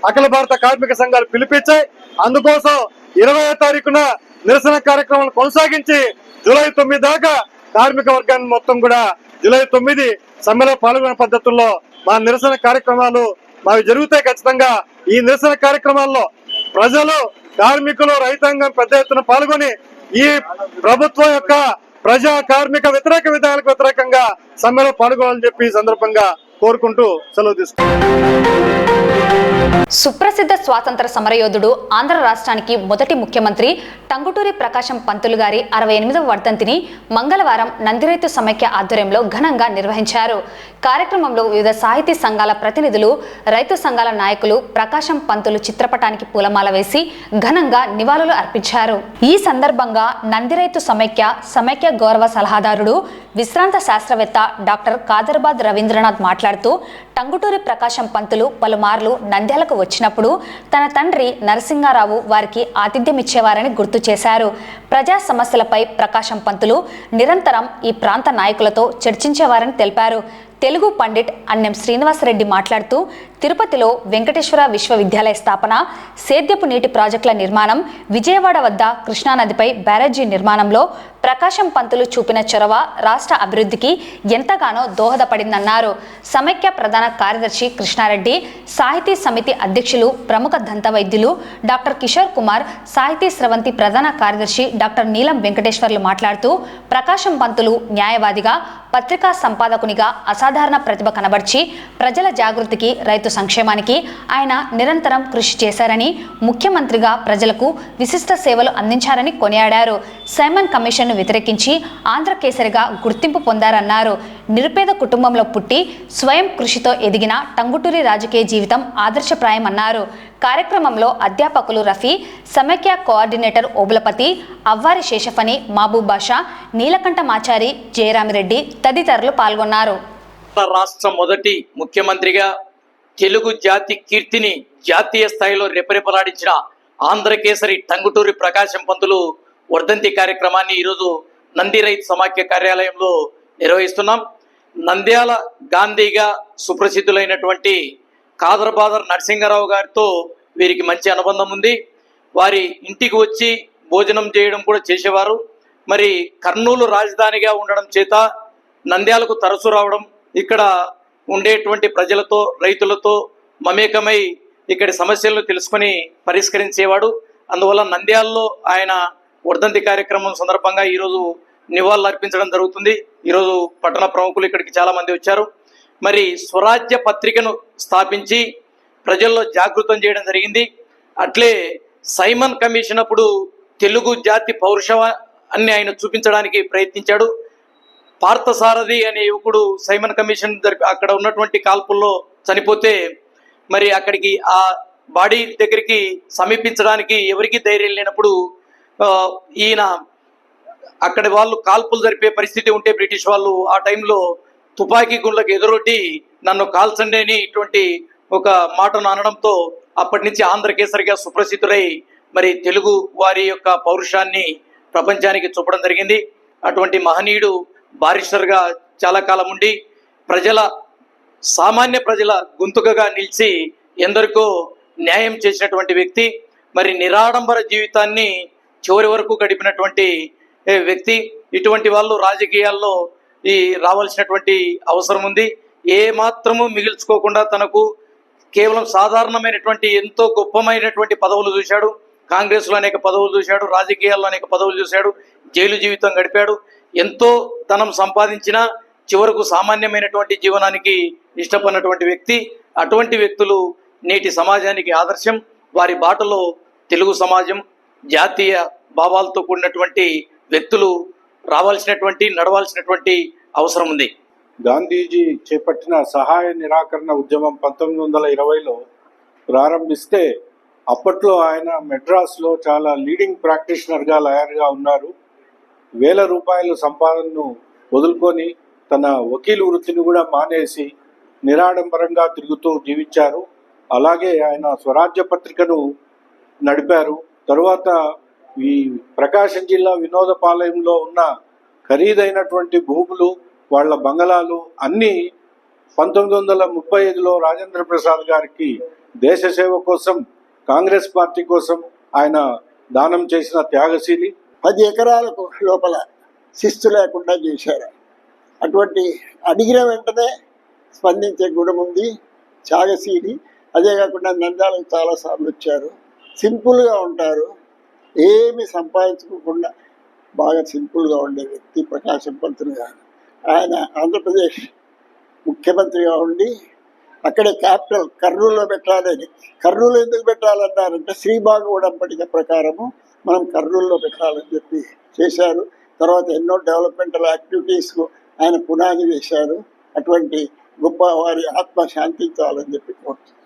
అఖిల భారత కార్మిక సంఘాలు పిలిపించాయి. అందుకోసం 20వ తారీఖున నిరసన కార్యక్రమాలు కొనసాగించి జూలై 9 దాకా కార్మిక వర్గాన్ని మొత్తం కూడా జూలై 9 సమ్మెలో పాల్గొనే పద్ధతుల్లో మా నిరసన కార్యక్రమాలు మావి జరుగుతాయి. ఖచ్చితంగా ఈ నిరసన కార్యక్రమాల్లో ప్రజలు, కార్మికులు, రైతాంగం పెద్ద ఎత్తున పాల్గొని ఈ ప్రభుత్వం యొక్క ప్రజా కార్మిక వ్యతిరేక విధానాలకు వ్యతిరేకంగా సమ్మెలో పాల్గొనాలని చెప్పి ఈ సందర్భంగా కోరుకుంటూ సెలవు తీసుకుంటాం. సుప్రసిద్ధ స్వాతంత్ర సమరయోధుడు, ఆంధ్ర రాష్ట్రానికి మొదటి ముఖ్యమంత్రి టంగుటూరి ప్రకాశం పంతులు గారి 68వ వర్ధంతిని మంగళవారం నందిరైతు సమైక్య ఆధ్వర్యంలో ఘనంగా నిర్వహించారు. కార్యక్రమంలో వివిధ సాహితీ సంఘాల ప్రతినిధులు, రైతు సంఘాల నాయకులు ప్రకాశం పంతులు చిత్రపటానికి పూలమాల వేసి ఘనంగా నివాళులు అర్పించారు. ఈ సందర్భంగా నందిరైతు సమైక్య గౌరవ సలహాదారుడు, విశ్రాంత శాస్త్రవేత్త డాక్టర్ కాదర్బాద్ రవీంద్రనాథ్ మాట్లాడుతూ టంగుటూరి ప్రకాశం పంతులు పలుమార్లు నంద్యాలకు వచ్చినప్పుడు తన తండ్రి నరసింగారావు వారికి ఆతిథ్యం ఇచ్చేవారని గుర్తు చేశారు. ప్రజా సమస్యలపై ప్రకాశం పంతులు నిరంతరం ఈ ప్రాంత నాయకులతో చర్చించేవారని తెలిపారు. తెలుగు పండిట్ అన్నెం శ్రీనివాసరెడ్డి మాట్లాడుతూ తిరుపతిలో వెంకటేశ్వర విశ్వవిద్యాలయ స్థాపన, సేద్యపు నీటి ప్రాజెక్టుల నిర్మాణం, విజయవాడ వద్ద కృష్ణానదిపై బ్యారేజీ నిర్మాణంలో ప్రకాశం పంతులు చూపిన చొరవ రాష్ట్ర అభివృద్ధికి ఎంతగానో దోహదపడిందన్నారు. సమైక్య ప్రధాన కార్యదర్శి కృష్ణారెడ్డి, సాహితీ సమితి అధ్యక్షులు ప్రముఖ దంత వైద్యులు డాక్టర్ కిషోర్ కుమార్, సాహితీ స్రవంతి ప్రధాన కార్యదర్శి డాక్టర్ నీలం వెంకటేశ్వర్లు మాట్లాడుతూ ప్రకాశం పంతులు న్యాయవాదిగా, పత్రికా సంపాదకునిగా అసాధారణ ప్రతిభ కనబర్చి ప్రజల జాగృతికి, రైతు సంక్షేమానికి ఆయన నిరంతరం కృషి చేశారని, ముఖ్యమంత్రిగా ప్రజలకు విశిష్ట సేవలు అందించారని కొనియాడారు. సైమన్ కమిషన్ను వ్యతిరేకించి ఆంధ్రకేసరిగా గుర్తింపు పొందారన్నారు. నిరుపేద కుటుంబంలో పుట్టి స్వయం కృషితో ఎదిగిన టంగుటూరి రాజకీయ జీవితం ఆదర్శప్రాయమన్నారు. కార్యక్రమంలో అధ్యాపకులు రఫీ, సమైక్య కోఆర్డినేటర్ ఓబులపతి, అవ్వారి శేషఫని, మహబూబ్ బాషా, నీలకంఠమాచారి, జయరామిరెడ్డి తదితరులు పాల్గొన్నారు. రాష్ట్ర మొదటి ముఖ్యమంత్రిగా తెలుగు జాతి కీర్తిని జాతీయ స్థాయిలో రెపరెపలాడించిన ఆంధ్రకేసరి టంగుటూరి ప్రకాశం పంతులు వర్ధంతి కార్యక్రమాన్ని ఈరోజు నంది రైతు సమాఖ్య కార్యాలయంలో నిర్వహిస్తున్నాం. నంద్యాల గాంధీగా సుప్రసిద్ధులైనటువంటి కాదర్బాదర్ నరసింహారావు గారితో వీరికి మంచి అనుబంధం ఉంది. వారి ఇంటికి వచ్చి భోజనం చేయడం కూడా చేసేవారు. మరి కర్నూలు రాజధానిగా ఉండడం చేత నంద్యాలకు తరచు రావడం, ఇక్కడ ఉండేటువంటి ప్రజలతో, రైతులతో మమేకమై ఇక్కడి సమస్యలను తెలుసుకొని పరిష్కరించేవాడు. అందువల్ల నంద్యాలలో ఆయన వర్ధంతి కార్యక్రమం సందర్భంగా ఈరోజు నివాళులు అర్పించడం జరుగుతుంది. ఈరోజు పట్టణ ప్రముఖులు ఇక్కడికి చాలా మంది వచ్చారు. మరి స్వరాజ్య పత్రికను స్థాపించి ప్రజల్లో జాగృతం చేయడం జరిగింది. అట్లే సైమన్ కమిషన్ అప్పుడు తెలుగు జాతి పౌరుషాన్ని ఆయన చూపించడానికి ప్రయత్నించాడు. పార్థసారథి అనే యువకుడు సైమన్ కమిషన్ అక్కడ ఉన్నటువంటి కాల్పుల్లో చనిపోతే మరి అక్కడికి ఆ బాడీ దగ్గరికి సమీపించడానికి ఎవరికి ధైర్యం లేనప్పుడు ఈయన అక్కడ వాళ్ళు కాల్పులు జరిపే పరిస్థితి ఉంటే బ్రిటిష్ వాళ్ళు ఆ టైంలో తుపాకీ గుండ్లకు ఎదురొడ్డి నన్ను కాల్చండి అని ఇటువంటి ఒక మాటను అనడంతో అప్పటి నుంచి ఆంధ్రకేసరిగా సుప్రసిద్ధుడై మరి తెలుగు వారి యొక్క పౌరుషాన్ని ప్రపంచానికి చూపడం జరిగింది. అటువంటి మహనీయుడు బారిస్టర్గా చాలా కాలం ఉండి సామాన్య ప్రజల గొంతుకగా నిలిచి ఎందరికో న్యాయం చేసినటువంటి వ్యక్తి. మరి నిరాడంబర జీవితాన్ని చివరి వరకు గడిపినటువంటి వ్యక్తి. ఇటువంటి వాళ్ళు రాజకీయాల్లో రావాల్సినటువంటి అవసరం ఉంది. ఏ మాత్రము మిగిల్చుకోకుండా తనకు కేవలం సాధారణమైనటువంటి ఎంతో గొప్పమైనటువంటి పదవులు చూశాడు. కాంగ్రెస్లో అనేక పదవులు చూశాడు, రాజకీయాల్లో అనేక పదవులు చూశాడు, జైలు జీవితం గడిపాడు. ఎంతో ధనం సంపాదించినా చివరకు సామాన్యమైనటువంటి జీవనానికి ఇష్టపడినటువంటి వ్యక్తి. అటువంటి వ్యక్తులు నేటి సమాజానికి ఆదర్శం. వారి బాటలో తెలుగు సమాజం, జాతీయ భావాలతో కూడినటువంటి వ్యక్తులు నడవాల్సినటువంటి అవసరం ఉంది. గాంధీజీ చేపట్టిన సహాయ నిరాకరణ ఉద్యమం 1920లో ప్రారంభిస్తే అప్పట్లో ఆయన మెడ్రాస్లో చాలా లీడింగ్ ప్రాక్టీషనర్గా లాయర్గా ఉన్నారు. వేల రూపాయల సంపాదనను వదులుకొని తన వకీలు వృత్తిని కూడా మానేసి నిరాడంబరంగా తిరుగుతూ జీవించారు. అలాగే ఆయన స్వరాజ్య పత్రికను నడిపారు. తరువాత ఈ ప్రకాశం జిల్లా వినోదపాలయంలో ఉన్న ఖరీదైనటువంటి భూములు, వాళ్ళ బంగళాలు అన్నీ 1935లో రాజేంద్ర ప్రసాద్ గారికి దేశ సేవ కోసం, కాంగ్రెస్ పార్టీ కోసం ఆయన దానం చేసిన త్యాగశీలి. 10 ఎకరాలకు లోపల శిస్తు లేకుండా చేశారు. అటువంటి అడిగిన వెంటనే స్పందించే గుణం ఉంది, త్యాగశీలి. అదే కాకుండా నంద్యాలకు చాలాసార్లు వచ్చారు. సింపుల్గా ఉంటారు, ఏమి సంపాదించుకోకుండా బాగా సింపుల్గా ఉండే వ్యక్తి ప్రకాశం పంతులు గారు. ఆయన ఆంధ్రప్రదేశ్ ముఖ్యమంత్రిగా ఉండి అక్కడే క్యాపిటల్ కర్నూలులో పెట్టాలని. కర్నూలు ఎందుకు పెట్టాలన్నారంటే శ్రీబాగు ఉడంబడిక ప్రకారము మనం కర్నూలులో పెట్టాలని చెప్పి చేశారు. తర్వాత ఎన్నో డెవలప్మెంటల్ యాక్టివిటీస్కు ఆయన పునాది వేశారు. అటువంటి గొప్ప వారి ఆత్మ శాంతించాలని చెప్పి కోరుతున్నాను.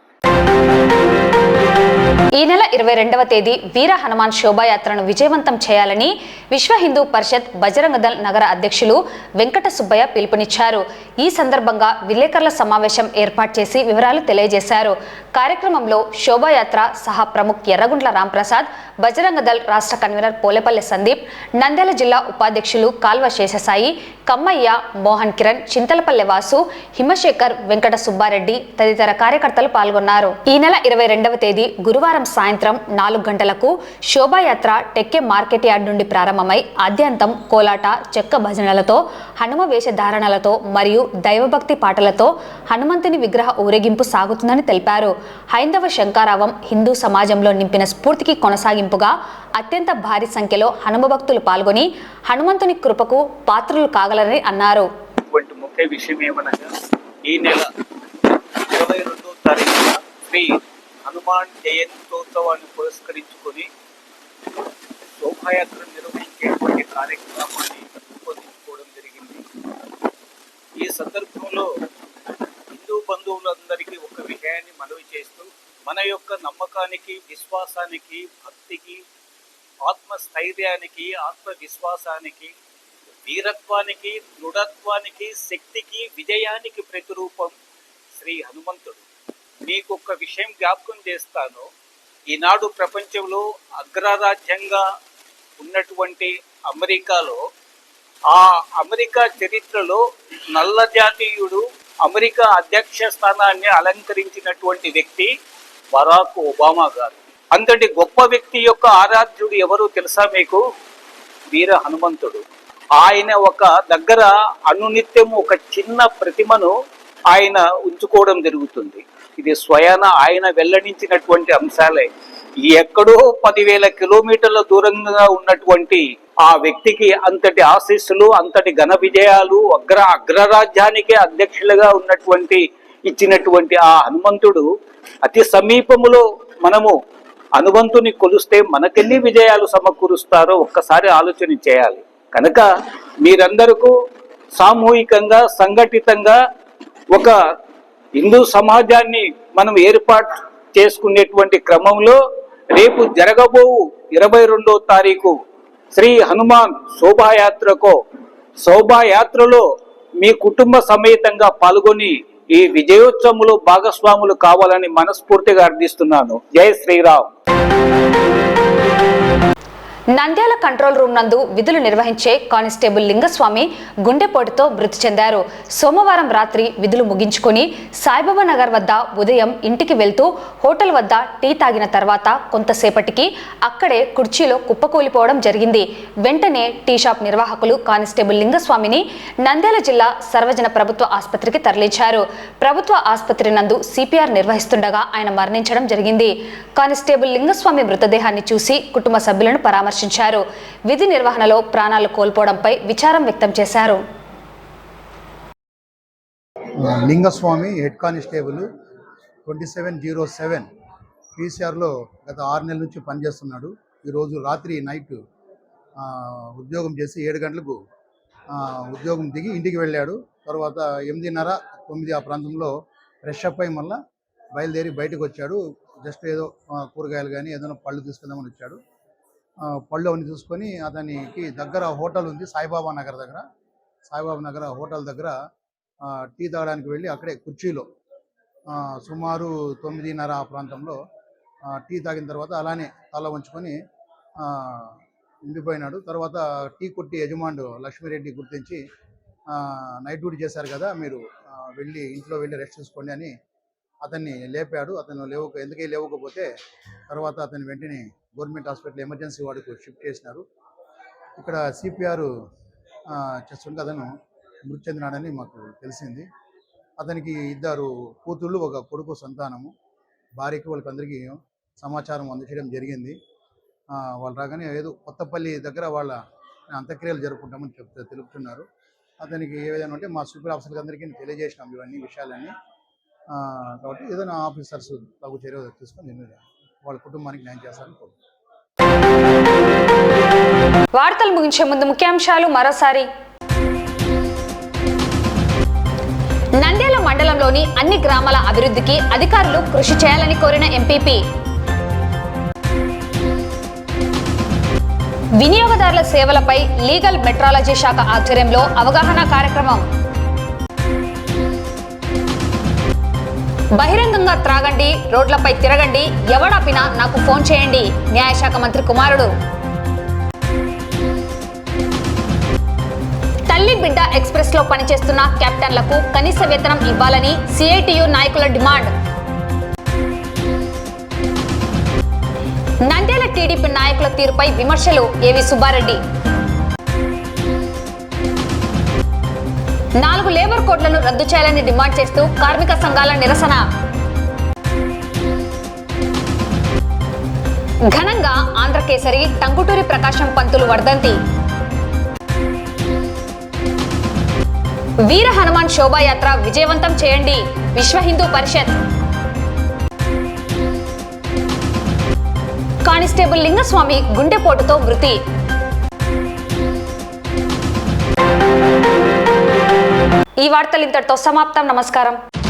ఈ నెల 22వ తేదీ వీర హనుమాన్ శోభాయాత్రను విజయవంతం చేయాలని విశ్వ హిందూ పరిషత్ బజరంగ దళ్ నగర అధ్యక్షులు వెంకట సుబ్బయ్య పిలుపునిచ్చారు. ఈ సందర్భంగా విలేకరుల సమావేశం ఏర్పాటు చేసి వివరాలు తెలియజేశారు. కార్యక్రమంలో శోభాయాత్ర సహా ప్రముఖ్ ఎర్రగుంట్ల రాంప్రసాద్, బజరంగ దళ్ రాష్ట్ర కన్వీనర్ పోలేపల్లి సందీప్, నంద్యాల జిల్లా ఉపాధ్యక్షులు కాల్వ శేషసాయి, కమ్మయ్య, మోహన్ కిరణ్, చింతలపల్లె వాసు, హిమశేఖర్, వెంకట సుబ్బారెడ్డి తదితర కార్యకర్తలు పాల్గొన్నారు. ఈ నెల 22వ తేదీ గురువారం సాయంత్రం 4 గంటలకు శోభాయాత్ర టెక్కే మార్కెట్ యార్డ్ నుండి ప్రారంభమై ఆద్యంతం కోలాట, చెక్క భజనలతో, హనుమ వేషధారణలతో మరియు దైవభక్తి పాటలతో హనుమంతుని విగ్రహ ఊరేగింపు సాగుతుందని తెలిపారు. హైందవ శంకారావం హిందూ సమాజంలో నింపిన స్ఫూర్తికి కొనసాగింపుగా అత్యంత భారీ సంఖ్యలో హనుమ భక్తులు పాల్గొని హనుమంతుని కృపకు పాత్రులు కాగలరని అన్నారు. ముఖ్య విషయం ఏమనగా ఈ నెల 22వ తారీఖున శ్రీ హనుమాన్ జయంతోత్సవాన్ని పురస్కరించుకొని శోభాయాత్ర నిర్వహించేటువంటి కార్యక్రమాన్ని రూపొందించుకోవడం జరిగింది. ఈ సందర్భంలో హిందూ బంధువులందరికీ ఒక విషయాన్ని మనవి చేస్తూ, మన యొక్క నమ్మకానికి, విశ్వాసానికి, భక్తికి, ఆత్మస్థైర్యానికి, ఆత్మవిశ్వాసానికి, వీరత్వానికి, దృఢత్వానికి, శక్తికి, విజయానికి ప్రతిరూపం శ్రీ హనుమంతుడు. మీకు ఒక విషయం జ్ఞాపకం చేస్తాను. ఈనాడు ప్రపంచంలో అగ్రరాజ్యంగా ఉన్నటువంటి అమెరికాలో, ఆ అమెరికా చరిత్రలో నల్ల జాతీయుడు అమెరికా అధ్యక్ష స్థానాన్ని అలంకరించినటువంటి వ్యక్తి బరాక్ ఒబామా గారు. అంతటి గొప్ప వ్యక్తి యొక్క ఆరాధ్యుడు ఎవరు తెలుసా మీకు? వీర హనుమంతుడు. ఆయన ఒక దగ్గర అనునిత్యము ఒక చిన్న ప్రతిమను ఆయన ఉంచుకోవడం జరుగుతుంది. ఇది స్వయాన ఆయన వెల్లడించినటువంటి అంశాలే. ఎక్కడో 10,000 కిలోమీటర్ల దూరంగా ఉన్నటువంటి ఆ వ్యక్తికి అంతటి ఆశీస్సులు, అంతటి ఘన విజయాలు, అగ్రరాజ్యానికే అధ్యక్షులుగా ఇచ్చినటువంటి ఆ హనుమంతుడు అతి సమీపములో మనము హనుమంతుని కొలిస్తే మనకెన్ని విజయాలు సమకూరుస్తారో ఒక్కసారి ఆలోచన చేయాలి. కనుక మీరందరూ సామూహికంగా, సంఘటితంగా ఒక హిందూ సమాజాన్ని మనం ఏర్పాటు చేసుకునేటువంటి క్రమంలో రేపు జరగబోవు 22వ తారీఖు శ్రీ హనుమాన్ శోభాయాత్రలో మీ కుటుంబ సమేతంగా పాల్గొని ఈ విజయోత్సవంలో భాగస్వాములు కావాలని మనస్ఫూర్తిగా అర్థిస్తున్నాను. జై శ్రీరామ్. నంద్యాల కంట్రోల్ రూమ్ నందు విధులు నిర్వహించే కానిస్టేబుల్ లింగస్వామి గుండెపోటుతో మృతి చెందారు. సోమవారం రాత్రి విధులు ముగించుకొని సాయిబాబా నగర్ వద్ద ఉదయం ఇంటికి వెళ్తూ హోటల్ వద్ద టీ తాగిన తర్వాత కొంతసేపటికి అక్కడే కుర్చీలో కుప్పకూలిపోవడం జరిగింది. వెంటనే టీ షాప్ నిర్వాహకులు కానిస్టేబుల్ లింగస్వామిని నంద్యాల జిల్లా సర్వజన ప్రభుత్వ ఆసుపత్రికి తరలించారు. ప్రభుత్వ ఆసుపత్రి నందు సిపిఆర్ నిర్వహిస్తుండగా ఆయన మరణించడం జరిగింది. కానిస్టేబుల్ లింగస్వామి మృతదేహాన్ని చూసి కుటుంబ సభ్యులను పరామర్శించారు. విధి నిర్వహణలో ప్రాణాలు కోల్పోవడంపై విచారం వ్యక్తం చేశారు. లింగస్వామి హెడ్ కానిస్టేబుల్ 2707 పీసీఆర్లో గత 6 నెలల నుంచి పనిచేస్తున్నాడు. ఈరోజు రాత్రి నైట్ ఉద్యోగం చేసి 7 గంటలకు ఉద్యోగం దిగి ఇంటికి వెళ్ళాడు. తర్వాత 8:30, 9 ఆ ప్రాంతంలో ఫ్రెష్ అప్ అయి మళ్ళీ బయలుదేరి బయటకు వచ్చాడు. జస్ట్ ఏదో కూరగాయలు కానీ ఏదైనా పళ్ళు తీసుకుందామని వచ్చాడు. పళ్ళు అవన్నీ చూసుకొని అతనికి దగ్గర హోటల్ ఉంది సాయిబాబా నగర్ దగ్గర. సాయిబాబా నగర్ హోటల్ దగ్గర టీ తాగడానికి వెళ్ళి అక్కడే కుర్చీలో సుమారు 9:30 ఆ ప్రాంతంలో టీ తాగిన తర్వాత అలానే తల వంచుకొని ఉండిపోయినాడు. తర్వాత టీ కొట్టి యజమానుడు లక్ష్మీరెడ్డి గుర్తించి నైట్ డ్యూటీ చేశారు కదా, మీరు ఇంట్లో వెళ్ళి రెస్ట్ తీసుకోండి అని అతన్ని లేపాడు. అతను ఎందుకే లేవకపోతే తర్వాత అతను వెంటనే గవర్నమెంట్ హాస్పిటల్ ఎమర్జెన్సీ వార్డుకు షిఫ్ట్ చేసినారు. ఇక్కడ సిపిఆర్ చేస్తుంటే అతను మృతి చెందినాడని మాకు తెలిసింది. అతనికి 2 కూతుళ్ళు, 1 కొడుకు సంతానము. భార్యకి వాళ్ళకందరికీ సమాచారం అందచేయడం జరిగింది. వాళ్ళు రాగానే ఏదో కొత్తపల్లి దగ్గర వాళ్ళ అంత్యక్రియలు జరుపుకుంటామని తెలుపుతున్నారు. అతనికి ఏ విధంగా అంటే మా సూపర్ ఆఫీసర్కి అందరికీ తెలియజేసినాం ఇవన్నీ విషయాలన్నీ. కాబట్టి ఏదైనా ఆఫీసర్స్ తగు చర్య తీసుకొని వాళ్ళ కుటుంబానికి న్యాయం చేస్తారని కోరుతున్నాను. వార్తలు ముగించే ముందు ముఖ్యాంశాలు మరోసారి. నంద్యాల మండలంలోని అన్ని గ్రామాల అభివృద్ధికి అధికారులు కృషి చేయాలని కోరిన ఎంపీపీ. వినియోగదారుల సేవలపై లీగల్ మెట్రాలజీ శాఖ ఆధ్వర్యంలో అవగాహన కార్యక్రమం. బహిరంగంగా త్రాగండి, రోడ్లపై తిరగండి, ఎవడాపినా నాకు ఫోన్ చేయండి, న్యాయశాఖ మంత్రి కుమారుడు. తల్లి బిడ్డ ఎక్స్ప్రెస్ లో పనిచేస్తున్న కెప్టెన్లకు కనీస వేతనం ఇవ్వాలని సిఐటియు నాయకుల డిమాండ్. నంద్యాల టీడీపీ నాయకుల తీరుపై విమర్శలు ఏవి సుబ్బారెడ్డి. 4 లేబర్ కోడ్లను రద్దు చేయాలని డిమాండ్ చేస్తూ కార్మిక సంఘాల నిరసన. ఘనంగా ఆంధ్రకేసరి టంగుటూరి ప్రకాశం పంతులు వర్ధంతి. వీర హనుమాన్ శోభాయాత్ర విజయవంతం చేయండి. విశ్వ హిందూ పరిషత్. కానిస్టేబుల్ లింగస్వామి గుండెపోటుతో మృతి. ఈ వార్తలు ఇంతటితో సమాప్తం. నమస్కారం.